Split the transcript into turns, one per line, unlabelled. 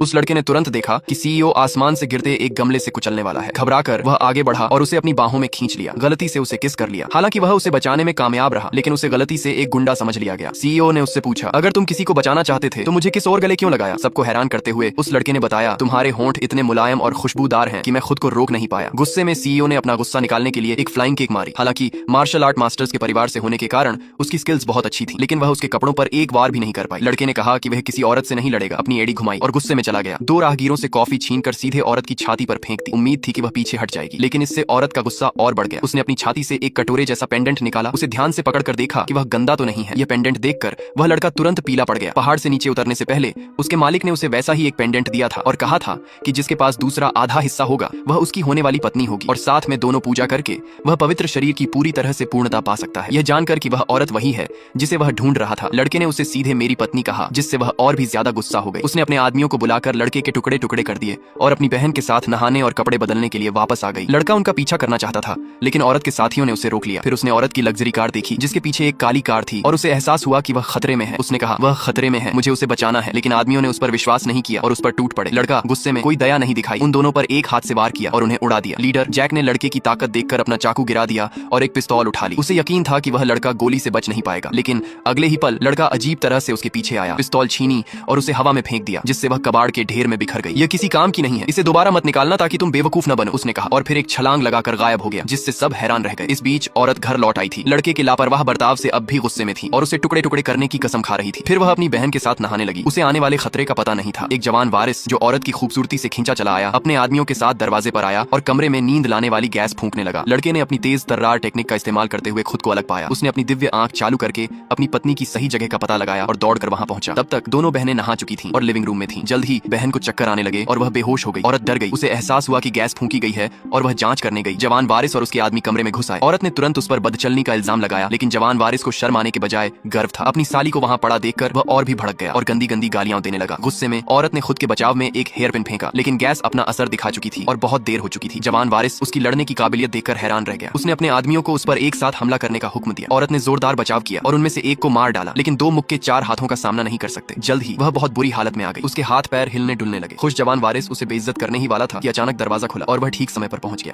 उस लड़के ने तुरंत देखा कि सीईओ आसमान से गिरते एक गमले से कुचलने वाला है। घबराकर वह आगे बढ़ा और उसे अपनी बाहों में खींच लिया। गलती से उसे किस कर लिया। हालांकि वह उसे बचाने में कामयाब रहा, लेकिन उसे गलती से एक गुंडा समझ लिया गया। सीईओ ने उससे पूछा, अगर तुम किसी को बचाना चाहते थे तो मुझे किस और गले क्यों लगाया? सबको हैरान करते हुए उस लड़के ने बताया, तुम्हारे होंठ इतने मुलायम और खुशबूदार हैं कि मैं खुद को रोक नहीं पाया। गुस्से में सीईओ ने अपना गुस्सा निकालने के लिए एक फ्लाइंग किक मारी। हालांकि मार्शल आर्ट मास्टर्स के परिवार से होने के कारण उसकी स्किल्स बहुत अच्छी थी, लेकिन वह उसके कपड़ों पर एक वार भी नहीं कर पाई। लड़के ने कहा कि वह किसी औरत से नहीं लड़ेगा। अपनी एड़ी घुमाई और गुस्से में चला गया। दो राहगीरों से कॉफी छीनकर सीधे औरत की छाती पर फेंक दी। उम्मीद थी कि वह पीछे हट जाएगी, लेकिन इससे औरत का गुस्सा और बढ़ गया। उसने अपनी छाती से एक कटोरे जैसा पेंडेंट निकाला। उसे ध्यान से पकड़कर देखा कि वह गंदा तो नहीं है। यह पेंडेंट देखकर वह लड़का तुरंत पीला पड़ गया। पहाड़ से नीचे उतरने से पहले उसके मालिक ने उसे वैसा ही एक पेंडेंट दिया था और कहा था कि जिसके पास दूसरा आधा हिस्सा होगा वह उसकी होने वाली पत्नी होगी, और साथ में दोनों पूजा करके वह पवित्र शरीर की पूरी तरह से पूर्णता पा सकता है। यह जानकर कि वह औरत वही है जिसे वह ढूंढ रहा था, लड़के ने उसे सीधे मेरी पत्नी कहा, जिससे वह और भी ज्यादा गुस्सा हो गई। उसने अपने आदमियों को बुलाकर लड़के के टुकड़े टुकड़े कर दिए और अपनी बहन के साथ नहाने और कपड़े बदलने के लिए वापस आ गई। लड़का उनका पीछा करना चाहता था, लेकिन औरत के साथियों ने उसे रोक लिया। फिर उसने औरत की लग्जरी कार देखी जिसके पीछे एक काली कार थी और उसे एहसास हुआ कि वह खतरे में है। उसने कहा, वह खतरे में है, मुझे उसे बचाना है। लेकिन आदमियों ने उस पर विश्वास नहीं किया और उस पर टूट पड़े। लड़का गुस्से में कोई दया नहीं दिखाई, उन दोनों पर एक हाथ से वार किया और उन्हें उड़ा दिया। लीडर जैक ने लड़के की ताकत देखकर अपना चाकू गिरा दिया और एक पिस्तौल उठा ली। उसे यकीन था कि वह लड़का गोली से बच नहीं पाएगा, लेकिन अगले ही पल लड़का अजीब तरह से उसके पीछे आया, पिस्तौल छीनी और उसे हवा में फेंक दिया, जिससे वह कबाड़ के ढेर में बिखर गई। यह किसी काम की नहीं है, इसे दोबारा मत निकालना ताकि तुम बेवकूफ न बनो, उसने कहा, और फिर एक छलांग लगाकर गायब हो गया, जिससे सब हैरान रह गए। इस बीच औरत घर लौट आई थी। लड़के के लापरवाह बर्ताव से अब भी गुस्से में थी और उसे टुकड़े टुकड़े करने की कसम खा रही थी। फिर वह अपनी बहन के साथ नहाने लगी। उसे आने वाले खतरे का पता नहीं था। एक जवान वारिस जो औरत की खूबसूरती से खींचा चला आया, अपने आदमियों के साथ दरवाजे पर आया और कमरे में नींद लाने वाली गैस फूंकने लगा। लड़के ने अपनी तेज तर्रार टेक्निक का इस्तेमाल करते हुए खुद को अलग पाया। उसने अपनी दिव्य आंख चालू करके अपनी पत्नी की सही जगह का पता लगाया और दौड़कर वहां पहुंचा। तब तक दोनों बहनें नहा चुकी थीं और लिविंग रूम में थीं। जल्द ही बहन को चक्कर आने लगे और वह बेहोश हो गई। औरत डर गई। उसे एहसास हुआ कि गैस फूंकी गई है और वह जांच करने गई। जवान वारिस और उसके आदमी कमरे में घुस आए। औरत ने तुरंत उस पर बदचलनी का इल्जाम लगाया, लेकिन जवान वारिस को शर्म आने के बजाय गर्व था। अपनी साली को वहां पड़ा देखकर वह और भी भड़क गया और गंदी गंदी गालियां देने लगा। गुस्से में औरत ने खुद के बचाव में एक हेयर पिन फेंका, लेकिन गैस अपना असर दिखा चुकी थी और बहुत देर हो चुकी थी। जवान वारिस उसकी लड़ने की काबिलियत देखकर हैरान रह गया। उसने अपने आदमियों को उस पर एक साथ हमला करने का हुक्म दिया। औरत ने जोरदार बचाव किया और उनमें से एक को मार डाला, लेकिन दो मुक्के चार हाथों का सामना नहीं कर सकते। जल्द ही वह बहुत बुरी हालत में आ गई। उसके हाथ पैर हिलने डुलने लगे। खुश जवान वारिस उसे बेइज्जत करने ही वाला था कि अचानक दरवाजा खुला और वह ठीक समय पर पहुंच गया।